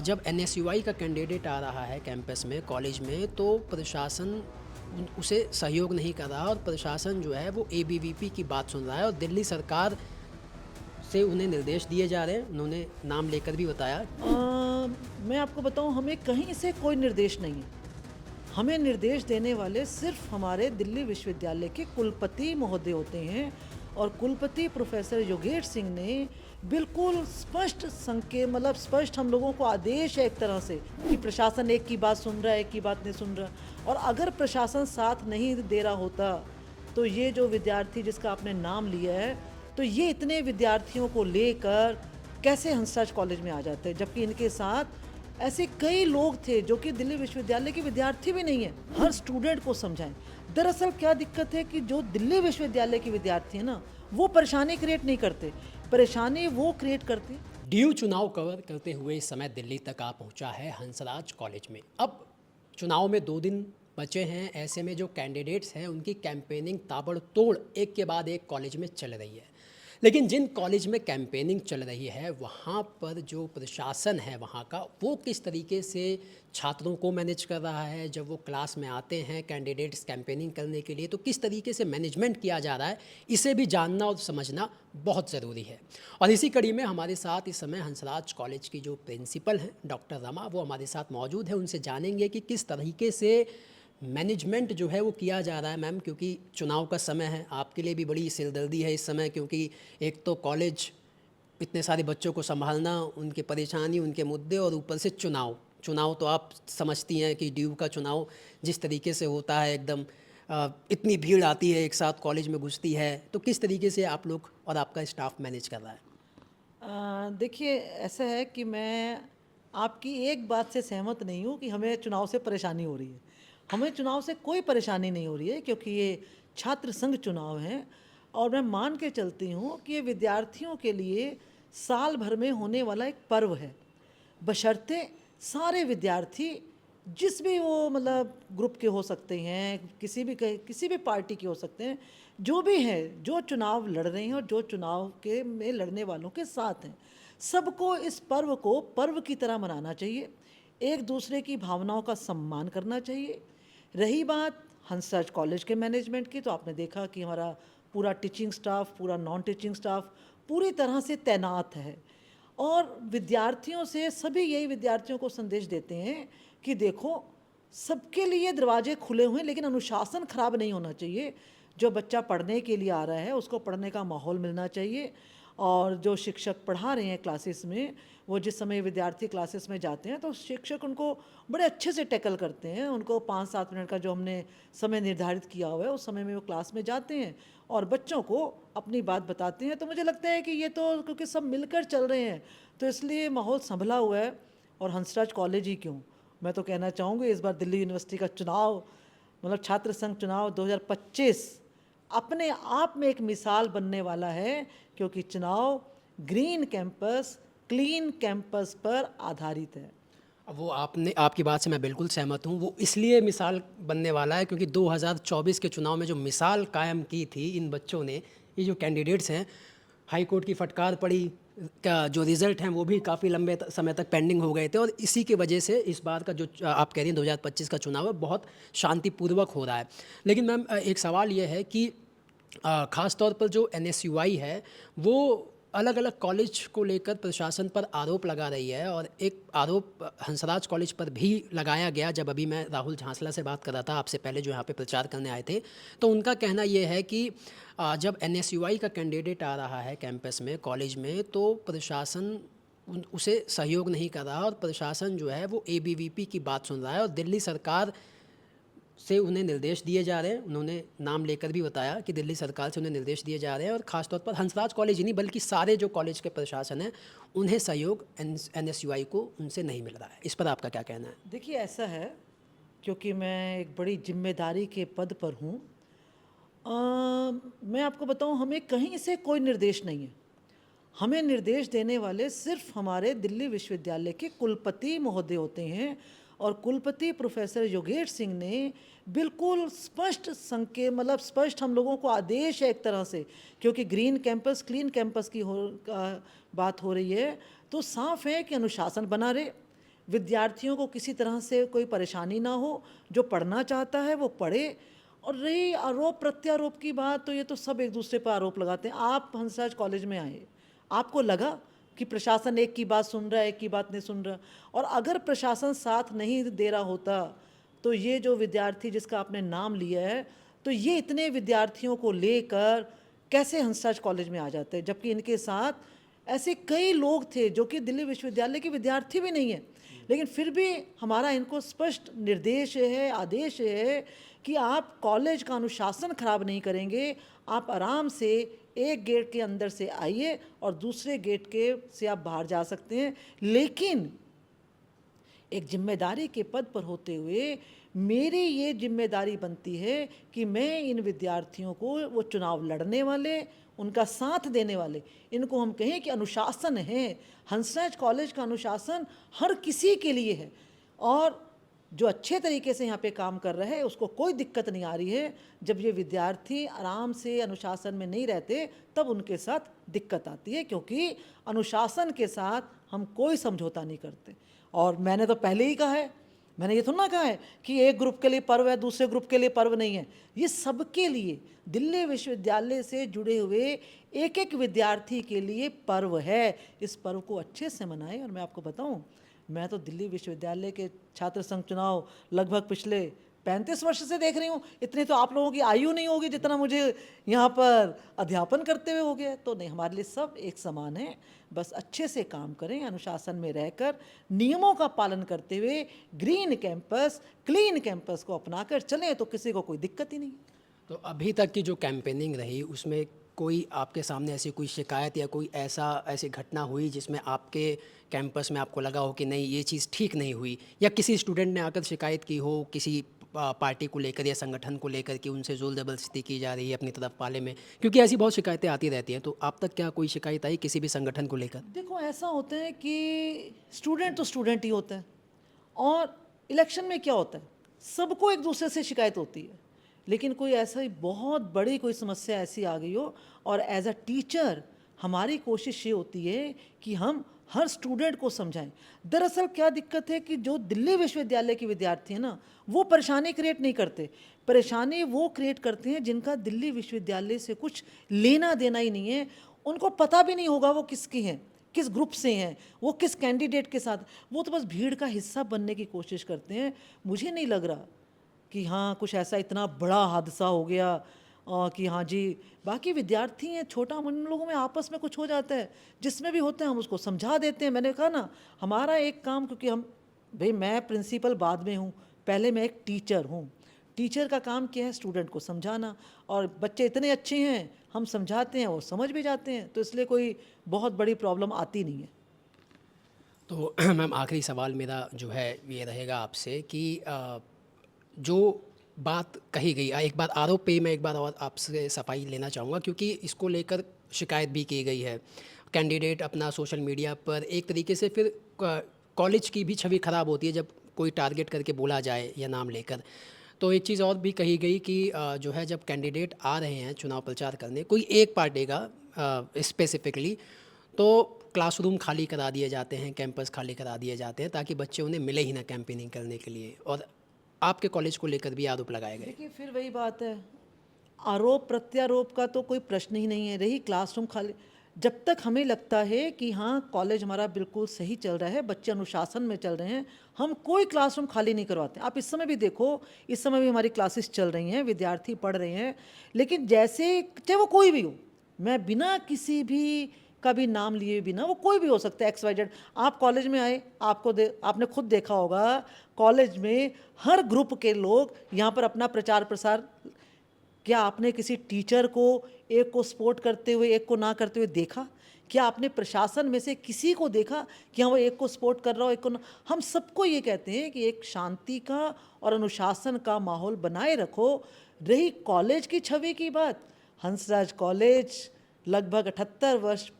जब एनएसयूआई का कैंडिडेट आ रहा है कैंपस में, कॉलेज में, तो प्रशासन उसे सहयोग नहीं कर रहा और प्रशासन जो है वो एबीवीपी की बात सुन रहा है और दिल्ली सरकार से उन्हें निर्देश दिए जा रहे हैं। उन्होंने नाम लेकर भी बताया। मैं आपको बताऊं, हमें कहीं से कोई निर्देश नहीं है। हमें निर्देश देने वाले सिर्फ हमारे दिल्ली विश्वविद्यालय के कुलपति महोदय होते हैं। और कुलपति प्रोफेसर योगेश सिंह ने बिल्कुल स्पष्ट संकेत, मतलब स्पष्ट हम लोगों को आदेश है एक तरह से कि प्रशासन एक की बात सुन रहा है, एक की बात नहीं सुन रहा। और अगर प्रशासन साथ नहीं दे रहा होता तो ये जो विद्यार्थी जिसका आपने नाम लिया है, तो ये इतने विद्यार्थियों को लेकर कैसे हंसराज कॉलेज में आ जाते हैं, जबकि इनके साथ ऐसे कई लोग थे जो कि दिल्ली विश्वविद्यालय के विद्यार्थी भी नहीं है। हर स्टूडेंट को समझाएं। दरअसल क्या दिक्कत है कि जो दिल्ली विश्वविद्यालय के विद्यार्थी हैं ना, वो परेशानी क्रिएट नहीं करते, परेशानी वो क्रिएट करते। डीयू चुनाव कवर करते हुए इस समय दिल्ली तक आ पहुंचा है हंसराज कॉलेज में। अब चुनाव में 2 दिन बचे हैं। ऐसे में जो कैंडिडेट्स हैं उनकी कैंपेनिंग ताबड़तोड़ एक के बाद एक कॉलेज में चल रही है। लेकिन जिन कॉलेज में कैंपेनिंग चल रही है वहाँ पर जो प्रशासन है वहाँ का, वो किस तरीके से छात्रों को मैनेज कर रहा है। जब वो क्लास में आते हैं कैंडिडेट्स कैंपेनिंग करने के लिए, तो किस तरीके से मैनेजमेंट किया जा रहा है, इसे भी जानना और समझना बहुत ज़रूरी है। और इसी कड़ी में हमारे साथ इस समय हंसराज कॉलेज की जो प्रिंसिपल हैं डॉक्टर रमा, वो हमारे साथ मौजूद है। उनसे जानेंगे कि किस तरीके से मैनेजमेंट जो है वो किया जा रहा है। मैम, क्योंकि चुनाव का समय है, आपके लिए भी बड़ी सिरदर्दी है इस समय, क्योंकि एक तो कॉलेज, इतने सारे बच्चों को संभालना, उनकी परेशानी, उनके मुद्दे, और ऊपर से चुनाव। चुनाव तो आप समझती हैं कि ड्यू का चुनाव जिस तरीके से होता है, एकदम इतनी भीड़ आती है एक साथ कॉलेज में घुसती है, तो किस तरीके से आप लोग और आपका स्टाफ मैनेज कर रहा है? देखिए, ऐसा है कि मैं आपकी एक बात से सहमत नहीं हूँ कि हमें चुनाव से परेशानी हो रही है। हमें चुनाव से कोई परेशानी नहीं हो रही है, क्योंकि ये छात्र संघ चुनाव हैं। और मैं मान के चलती हूँ कि ये विद्यार्थियों के लिए साल भर में होने वाला एक पर्व है। बशर्ते सारे विद्यार्थी जिस भी वो मतलब ग्रुप के हो सकते हैं, किसी भी पार्टी के हो सकते हैं, जो भी हैं, जो चुनाव लड़ रहे हैं और जो चुनाव के में लड़ने वालों के साथ हैं, सबको इस पर्व को पर्व की तरह मनाना चाहिए। एक दूसरे की भावनाओं का सम्मान करना चाहिए। रही बात हंसराज कॉलेज के मैनेजमेंट की, तो आपने देखा कि हमारा पूरा टीचिंग स्टाफ, पूरा नॉन टीचिंग स्टाफ पूरी तरह से तैनात है। और विद्यार्थियों से, सभी यही विद्यार्थियों को संदेश देते हैं कि देखो, सबके लिए दरवाजे खुले हुए हैं, लेकिन अनुशासन खराब नहीं होना चाहिए। जो बच्चा पढ़ने के लिए आ रहा है उसको पढ़ने का माहौल मिलना चाहिए। और जो शिक्षक पढ़ा रहे हैं क्लासेस में, वो जिस समय विद्यार्थी क्लासेस में जाते हैं तो शिक्षक उनको बड़े अच्छे से टैकल करते हैं। उनको 5-7 मिनट का जो हमने समय निर्धारित किया हुआ है, उस समय में वो क्लास में जाते हैं और बच्चों को अपनी बात बताते हैं। तो मुझे लगता है कि ये तो क्योंकि सब मिलकर चल रहे हैं, तो इसलिए माहौल संभला हुआ है। और हंसराज कॉलेज ही क्यों, मैं तो कहना चाहूँगी इस बार दिल्ली यूनिवर्सिटी का चुनाव, मतलब छात्र संघ चुनाव 2025 अपने आप में एक मिसाल बनने वाला है, क्योंकि चुनाव ग्रीन कैंपस, क्लीन कैंपस पर आधारित है। अब वो आपकी बात से मैं बिल्कुल सहमत हूँ। वो इसलिए मिसाल बनने वाला है क्योंकि 2024 के चुनाव में जो मिसाल कायम की थी इन बच्चों ने, ये जो कैंडिडेट्स हैं, हाई कोर्ट की फटकार पड़ी, का जो रिज़ल्ट हैं वो भी काफ़ी लंबे समय तक पेंडिंग हो गए थे, और इसी की वजह से इस बार का जो आप कह रही हैं 2025 का चुनाव है, बहुत शांतिपूर्वक हो रहा है। लेकिन मैम, एक सवाल ये है कि ख़ास तौर पर जो एनएसयूआई है वो अलग अलग कॉलेज को लेकर प्रशासन पर आरोप लगा रही है, और एक आरोप हंसराज कॉलेज पर भी लगाया गया। जब अभी मैं राहुल झांसला से बात कर रहा था आपसे पहले, जो यहाँ पे प्रचार करने आए थे, तो उनका कहना ये है कि जब एनएसयूआई का कैंडिडेट आ रहा है कैंपस में, कॉलेज में, तो प्रशासन उसे सहयोग नहीं कर रहा और प्रशासन जो है वो एबीवीपी की बात सुन रहा है और दिल्ली सरकार से उन्हें निर्देश दिए जा रहे हैं। उन्होंने नाम लेकर भी बताया कि दिल्ली सरकार से उन्हें निर्देश दिए जा रहे हैं, और ख़ासतौर पर हंसराज कॉलेज ही नहीं बल्कि सारे जो कॉलेज के प्रशासन हैं, उन्हें सहयोग एनएसयूआई को उनसे नहीं मिल रहा है। इस पर आपका क्या कहना है? देखिए, ऐसा है, क्योंकि मैं एक बड़ी जिम्मेदारी के पद पर हूँ। मैं आपको बताऊँ, हमें कहीं से कोई निर्देश नहीं है। हमें निर्देश देने वाले सिर्फ हमारे दिल्ली विश्वविद्यालय के कुलपति महोदय होते हैं। और कुलपति प्रोफेसर योगेश सिंह ने बिल्कुल स्पष्ट संकेत, मतलब स्पष्ट हम लोगों को आदेश है एक तरह से, क्योंकि ग्रीन कैंपस, क्लीन कैंपस की बात हो रही है, तो साफ है कि अनुशासन बना रहे। विद्यार्थियों को किसी तरह से कोई परेशानी ना हो, जो पढ़ना चाहता है वो पढ़े। और रही आरोप प्रत्यारोप की बात, तो ये तो सब एक दूसरे पर आरोप लगाते हैं। आप हंसराज कॉलेज में आए, आपको लगा कि प्रशासन एक की बात सुन रहा है, एक की बात नहीं सुन रहा? और अगर प्रशासन साथ नहीं दे रहा होता तो ये जो विद्यार्थी जिसका आपने नाम लिया है, तो ये इतने विद्यार्थियों को लेकर कैसे हंसराज कॉलेज में आ जाते हैं? जबकि इनके साथ ऐसे कई लोग थे जो कि दिल्ली विश्वविद्यालय के विद्यार्थी भी नहीं है, लेकिन फिर भी हमारा इनको स्पष्ट निर्देश है, आदेश है कि आप कॉलेज का अनुशासन खराब नहीं करेंगे, आप आराम से एक गेट के अंदर से आइए और दूसरे गेट के से आप बाहर जा सकते हैं। लेकिन एक जिम्मेदारी के पद पर होते हुए मेरी ये जिम्मेदारी बनती है कि मैं इन विद्यार्थियों को, वो चुनाव लड़ने वाले, उनका साथ देने वाले, इनको हम कहें कि अनुशासन है। हंसराज कॉलेज का अनुशासन हर किसी के लिए है, और जो अच्छे तरीके से यहाँ पे काम कर रहे हैं उसको कोई दिक्कत नहीं आ रही है। जब ये विद्यार्थी आराम से अनुशासन में नहीं रहते तब उनके साथ दिक्कत आती है, क्योंकि अनुशासन के साथ हम कोई समझौता नहीं करते। और मैंने तो पहले ही कहा है, मैंने ये थोड़ा ना कहा है कि एक ग्रुप के लिए पर्व है, दूसरे ग्रुप के लिए पर्व नहीं है। ये सबके लिए, दिल्ली विश्वविद्यालय से जुड़े हुए एक एक विद्यार्थी के लिए पर्व है। इस पर्व को अच्छे से मनाएं। और मैं आपको बताऊं, मैं तो दिल्ली विश्वविद्यालय के छात्र संघ चुनाव लगभग पिछले 35 वर्ष से देख रही हूँ। इतनी तो आप लोगों की आयु नहीं होगी जितना मुझे यहाँ पर अध्यापन करते हुए हो गया है। तो नहीं, हमारे लिए सब एक समान है। बस अच्छे से काम करें, अनुशासन में रहकर, नियमों का पालन करते हुए, ग्रीन कैंपस, क्लीन कैंपस को अपनाकर चलें तो किसी को कोई दिक्कत ही नहीं। तो अभी तक की जो कैंपेनिंग रही उसमें कोई आपके सामने ऐसी कोई शिकायत या कोई ऐसी घटना हुई जिसमें आपके कैंपस में आपको लगा हो कि नहीं ये चीज़ ठीक नहीं हुई, या किसी स्टूडेंट ने आकर शिकायत की हो किसी पार्टी को लेकर या संगठन को लेकर कि उनसे जोर ज़बरदस्ती की जा रही है अपनी तरफ वाले में? क्योंकि ऐसी बहुत शिकायतें आती रहती हैं। तो आप तक क्या कोई शिकायत आई किसी भी संगठन को लेकर? देखो, ऐसा होता है कि स्टूडेंट तो स्टूडेंट ही होता है, और इलेक्शन में क्या होता है, सबको एक दूसरे से शिकायत होती है। लेकिन कोई ऐसा ही बहुत बड़ी कोई समस्या ऐसी आ गई हो, और एज अ टीचर हमारी कोशिश ये होती है कि हम हर स्टूडेंट को समझाएं। दरअसल क्या दिक्कत है कि जो दिल्ली विश्वविद्यालय के विद्यार्थी हैं ना, वो परेशानी क्रिएट नहीं करते। परेशानी वो क्रिएट करते हैं जिनका दिल्ली विश्वविद्यालय से कुछ लेना देना ही नहीं है। उनको पता भी नहीं होगा वो किसकी हैं, किस ग्रुप से हैं, वो किस कैंडिडेट के साथ, वो तो बस भीड़ का हिस्सा बनने की कोशिश करते हैं। मुझे नहीं लग रहा कि हाँ कुछ ऐसा इतना बड़ा हादसा हो गया कि हाँ जी, बाकी विद्यार्थी हैं, छोटा उन लोगों में आपस में कुछ हो जाता है, जिसमें भी होते हैं हम उसको समझा देते हैं। मैंने कहा ना, हमारा एक काम, क्योंकि हम, भाई मैं प्रिंसिपल बाद में हूँ, पहले मैं एक टीचर हूँ। टीचर का काम क्या है? स्टूडेंट को समझाना। और बच्चे इतने अच्छे हैं, हम समझाते हैं वो समझ भी जाते हैं, तो इसलिए कोई बहुत बड़ी प्रॉब्लम आती नहीं है। तो मैम आखिरी सवाल मेरा जो है ये रहेगा आपसे कि जो बात कही गई, एक बार आरोप पे मैं एक बार और आपसे सफाई लेना चाहूँगा, क्योंकि इसको लेकर शिकायत भी की गई है। कैंडिडेट अपना सोशल मीडिया पर एक तरीके से फिर कॉलेज की भी छवि ख़राब होती है जब कोई टारगेट करके बोला जाए या नाम लेकर। तो एक चीज़ और भी कही गई कि जो है जब कैंडिडेट आ रहे हैं चुनाव प्रचार करने कोई एक पार्टी का स्पेसिफिकली, तो क्लासरूम खाली करा दिए जाते हैं, कैंपस खाली करा दिए जाते हैं ताकि बच्चे उन्हें मिले ही ना कैंपेनिंग करने के लिए। और आपके कॉलेज को लेकर भी आरोप लगाए गए। देखिए, फिर वही बात है, आरोप प्रत्यारोप का तो कोई प्रश्न ही नहीं है। रही क्लासरूम खाली, जब तक हमें लगता है कि हाँ कॉलेज हमारा बिल्कुल सही चल रहा है, बच्चे अनुशासन में चल रहे हैं, हम कोई क्लासरूम खाली नहीं करवाते। आप इस समय भी देखो, इस समय भी हमारी क्लासेस चल रही हैं, विद्यार्थी पढ़ रहे हैं। लेकिन जैसे चाहे वो कोई भी हो, मैं बिना किसी भी का भी नाम लिए बिना, वो कोई भी हो सकता है, XYZ। आप कॉलेज में आए, आपने खुद देखा होगा, कॉलेज में हर ग्रुप के लोग यहाँ पर अपना प्रचार प्रसार, क्या आपने किसी टीचर को एक को सपोर्ट करते हुए एक को ना करते हुए देखा? क्या आपने प्रशासन में से किसी को देखा कि हाँ वो एक को सपोर्ट कर रहा हो एक को ना? हम सबको ये कहते हैं कि एक शांति का और अनुशासन का माहौल बनाए रखो। रही कॉलेज की छवि की बात, हंसराज कॉलेज लगभग 78 वर्ष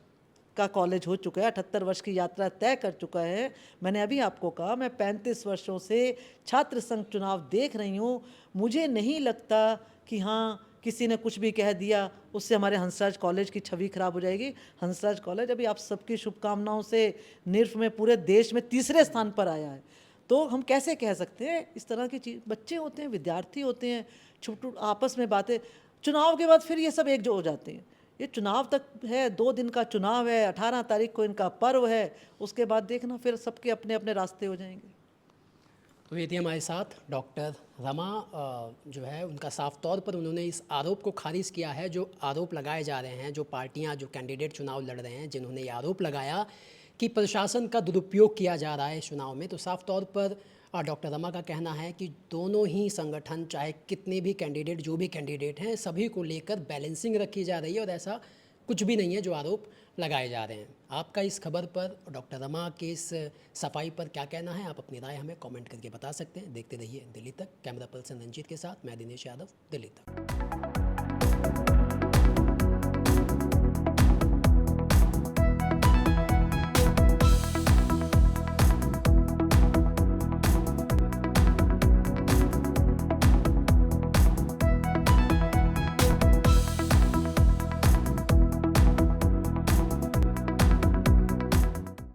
का कॉलेज हो चुका है, 78 वर्ष की यात्रा तय कर चुका है। मैंने अभी आपको कहा, मैं 35 वर्षों से छात्र संघ चुनाव देख रही हूँ। मुझे नहीं लगता कि हाँ किसी ने कुछ भी कह दिया उससे हमारे हंसराज कॉलेज की छवि खराब हो जाएगी। हंसराज कॉलेज अभी आप सबकी शुभकामनाओं से निफ्ट में पूरे देश में तीसरे स्थान पर आया है। तो हम कैसे कह सकते हैं इस तरह की चीज़? बच्चे होते हैं, विद्यार्थी होते हैं, छोटे आपस में बातें, चुनाव के बाद फिर ये सब एकजुट हो जाते हैं। ये चुनाव तक है, 2 दिन का चुनाव है, 18 तारीख को इनका पर्व है, उसके बाद देखना फिर सबके अपने अपने रास्ते हो जाएंगे। तो ये थी हमारे साथ डॉक्टर रमा, जो है उनका साफ तौर पर उन्होंने इस आरोप को खारिज किया है जो आरोप लगाए जा रहे हैं, जो पार्टियां, जो कैंडिडेट चुनाव लड़ रहे हैं, जिन्होंने ये आरोप लगाया कि प्रशासन का दुरुपयोग किया जा रहा है इस चुनाव में। तो साफ तौर पर डॉक्टर रमा का कहना है कि दोनों ही संगठन, चाहे कितने भी कैंडिडेट, जो भी कैंडिडेट हैं, सभी को लेकर बैलेंसिंग रखी जा रही है और ऐसा कुछ भी नहीं है जो आरोप लगाए जा रहे हैं। आपका इस खबर पर, डॉक्टर रमा के इस सफाई पर क्या कहना है? आप अपनी राय हमें कमेंट करके बता सकते हैं। देखते रहिए दिल्ली तक। कैमरा पर्सन रंजीत के साथ मैं दिनेश यादव, दिल्ली तक।